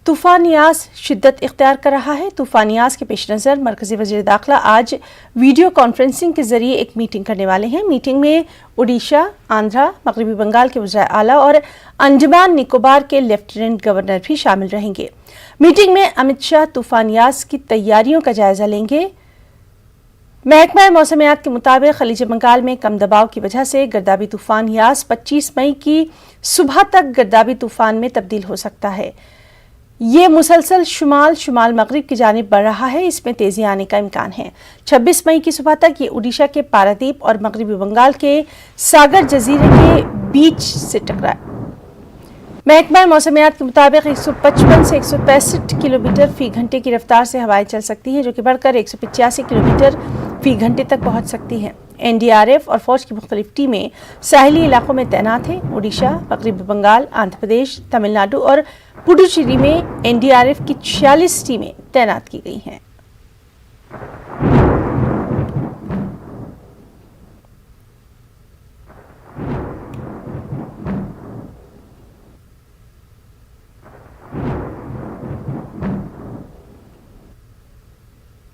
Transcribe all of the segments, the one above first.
तूफान यास शिद्दत इख्तियार कर रहा है। तूफान यास के पेश नज़र मरकजी वज़ीर दाखिला आज वीडियो कॉन्फ्रेंसिंग के जरिए एक मीटिंग करने वाले हैं। मीटिंग में उड़ीसा, आंध्रा, मगरबी बंगाल के वज़ीर आला और अंडमान निकोबार के लेफ्टिनेंट गवर्नर भी शामिल रहेंगे। मीटिंग में अमित शाह तूफान यास की तैयारियों का जायजा लेंगे। महकमा मौसमियात के मुताबिक खलीज बंगाल में कम दबाव की वजह से गर्दाबी तूफान यास 25 मई की सुबह तक गर्दाबी तूफान में तब्दील हो सकता है। ये मुसलसल शुमाल मगरिब की जानिब बढ़ रहा है। इसमें तेजी आने का इम्कान है। 26 मई की सुबह तक ये उड़ीसा के पारादीप और मगरबी बंगाल के सागर जजीरे के बीच से टकराए। महकमा मौसमियात के मुताबिक 155 से 165 किलोमीटर फी घंटे की रफ्तार से हवाएं चल सकती हैं, जो कि बढ़कर 185 किलोमीटर फी घंटे तक पहुंच सकती हैं। NDRF और फौज की मुख्तलिफ टीमें साहिली इलाकों में तैनात हैं। उड़ीसा, मगरबी बंगाल, आंध्र प्रदेश, तमिलनाडु और पुडुचेरी में NDRF की 46 टीमें तैनात की गई हैं।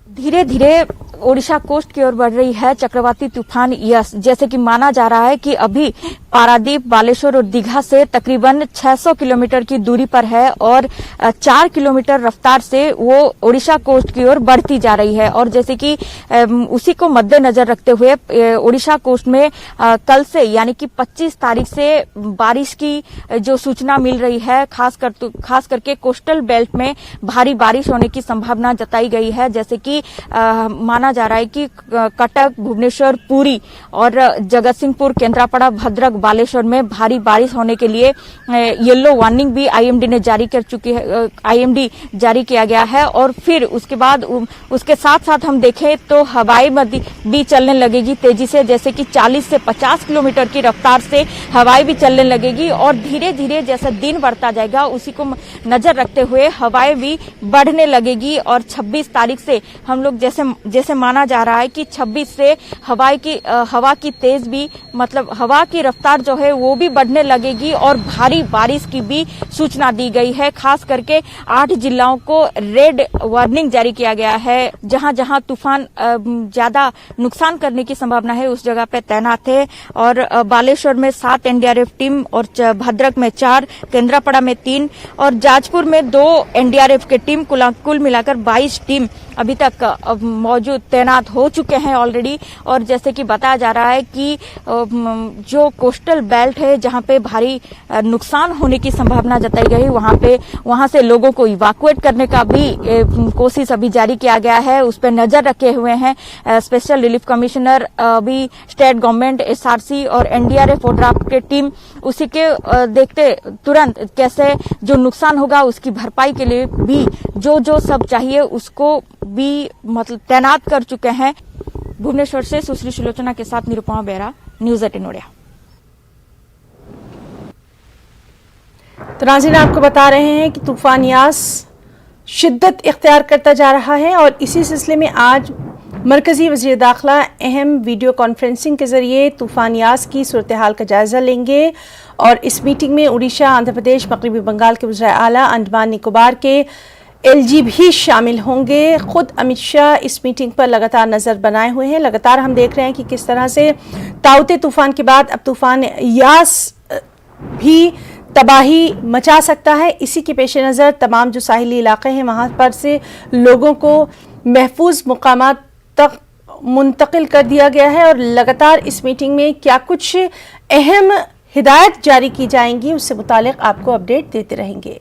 धीरे धीरे ओडिशा कोस्ट की ओर बढ़ रही है चक्रवाती तूफान यस। जैसे कि माना जा रहा है कि अभी पारादीप, बालेश्वर और दीघा से तकरीबन 600 किलोमीटर की दूरी पर है और 4 किलोमीटर रफ्तार से वो ओडिशा कोस्ट की ओर बढ़ती जा रही है। और जैसे कि उसी को मद्देनजर रखते हुए ओडिशा कोस्ट में कल से यानी कि 25 तारीख से बारिश की जो सूचना मिल रही है, खास करके कोस्टल बेल्ट में भारी बारिश होने की संभावना जताई गई है। जैसे कि माना जा रहा है कि कटक, भुवनेश्वर, पुरी और जगत सिंहपुर, केंद्रापड़ा, भद्रक, बालेश्वर में भारी बारिश होने के लिए येलो वार्निंग भी IMD ने जारी कर चुकी है। IMD जारी किया गया है। और फिर उसके बाद उसके साथ साथ हम देखें तो हवाई भी चलने लगेगी तेजी से। जैसे कि 40 से 50 किलोमीटर की रफ्तार से हवाई भी चलने लगेगी और धीरे धीरे जैसा दिन बढ़ता जाएगा उसी को नजर रखते हुए हवाएं भी बढ़ने लगेगी। और 26 तारीख से हम लोग जैसे माना जा रहा है कि 26 से हवा की तेज भी मतलब हवा की रफ्तार जो है वो भी बढ़ने लगेगी और भारी बारिश की भी सूचना दी गई है। खास करके 8 जिलाओं को रेड वार्निंग जारी किया गया है। जहां जहां तूफान ज्यादा नुकसान करने की संभावना है उस जगह पे तैनात है। और बालेश्वर में 7 NDRF टीम और भद्रक में 4, केंद्रापड़ा में 3 और जाजपुर में 2 NDRF के टीम कुल मिलाकर 22 टीम अभी तक मौजूद तैनात हो चुके हैं ऑलरेडी। और जैसे कि बताया जा रहा है कि जो कोस्टल बेल्ट है जहां पे भारी नुकसान होने की संभावना जताई गई वहां से लोगों को इवैक्यूएट करने का भी कोशिश अभी जारी किया गया है। उस पर नजर रखे हुए हैं स्पेशल रिलीफ कमिश्नर, भी स्टेट गवर्नमेंट, SRC और NDRF और ड्राफ्ट के टीम। उसी के देखते तुरंत कैसे जो नुकसान होगा उसकी भरपाई के लिए भी जो सब चाहिए उसको भी मतलब तैनात कर चुके हैं। भुवनेश्वर से सुश्री सुलोचना के साथ निरुपमा बेरा, न्यूज़ 18 ओडिया। तो नाज़रीन, आपको बता रहे हैं कि तूफान यास शिद्दत इख्तियार करता जा रहा है और इसी सिलसिले में आज मरकजी वज़ीर दाखिला अहम वीडियो कॉन्फ्रेंसिंग के जरिए तूफान यास की सूरत हाल का जायजा लेंगे। और इस मीटिंग में उड़ीसा, आंध्र प्रदेश, मगरबी बंगाल के वज़ीर आला, अंडमान निकोबार के LG भी शामिल होंगे। खुद अमित शाह इस मीटिंग पर लगातार नज़र बनाए हुए हैं। लगातार हम देख रहे हैं कि किस तरह से ताउते तूफान के बाद अब तूफान यास भी तबाही मचा सकता है। इसी के पेश नज़र तमाम जो साहिली इलाके हैं वहाँ पर से लोगों को महफूज मुकामात तक मुंतकिल कर दिया गया है। और लगातार इस मीटिंग में क्या कुछ अहम हिदायत जारी की जाएंगी उससे मुतालिक आपको अपडेट देते रहेंगे।